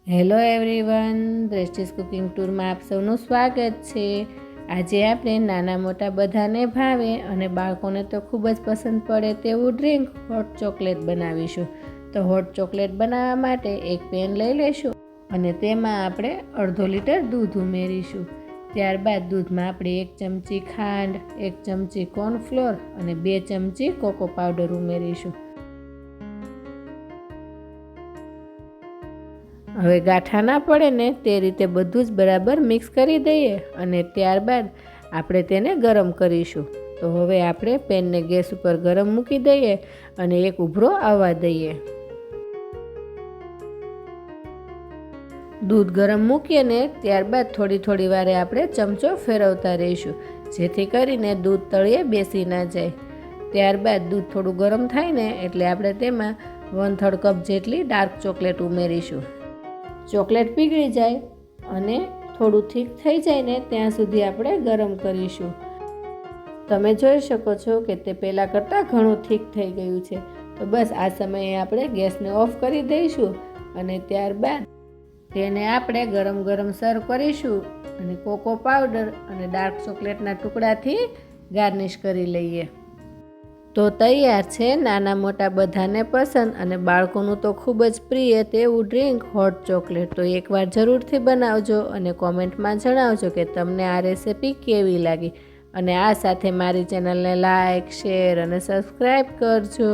Hello everyone, દ્રષ્ટિસ cooking ટૂરમાં આપ સૌનું સ્વાગત છે। આજે આપણે નાના મોટા બધાને ભાવે અને બાળકોને તો ખૂબ જ પસંદ પડે તેવું ડ્રિંક હોટ ચોકલેટ બનાવીશું। તો હોટ ચોકલેટ બનાવવા માટે એક પેન લઈ લઈશું અને તેમાં આપણે અડધો લીટર દૂધ ઉમેરીશું। ત્યારબાદ દૂધમાં આપણે 1 ચમચી ખાંડ, 1 ચમચી કોર્નફ્લોર અને 2 ચમચી કોકો પાવડર ઉમેરીશું। હવે ગાંઠા ના પડે ને તે રીતે બધું જ બરાબર મિક્સ કરી દઈએ અને ત્યારબાદ આપણે તેને ગરમ કરીશું। તો હવે આપણે પેનને ગેસ ઉપર ગરમ મૂકી દઈએ અને એક ઉભરો આવવા દઈએ। દૂધ ગરમ મૂકીએ ને ત્યારબાદ થોડી વારે આપણે ચમચો ફેરવતા રહીશું, જેથી કરીને દૂધ તળિયે બેસી ના જાય। ત્યારબાદ દૂધ થોડું ગરમ થાય ને એટલે આપણે તેમાં 1/3 કપ જેટલી ડાર્ક ચોકલેટ ઉમેરીશું। ચોકલેટ પીગળી જાય અને થોડું થીક થઈ જાય ને ત્યાં સુધી આપણે ગરમ કરીશું। તમે જોઈ શકો છો કે તે પહેલાં કરતાં ઘણું થીક થઈ ગયું છે। તો બસ આ સમયે આપણે ગેસને ઓફ કરી દઈશું અને ત્યારબાદ તેને આપણે ગરમ સર્વ કરીશું અને કોકો પાવડર અને ડાર્ક ચોકલેટના ટુકડાથી ગાર્નિશ કરી લઈએ। તો તૈયાર છે નાના મોટા બધાને પસંદ અને બાળકોનું તો ખૂબ જ પ્રિય તેવું ડ્રિંક હોટ ચોકલેટ। તો એકવાર જરૂરથી બનાવજો અને કોમેન્ટમાં જણાવજો કે તમને આ રેસિપી કેવી લાગી અને આ સાથે મારી ચેનલને લાઈક, શેર અને સબસ્ક્રાઈબ કરજો।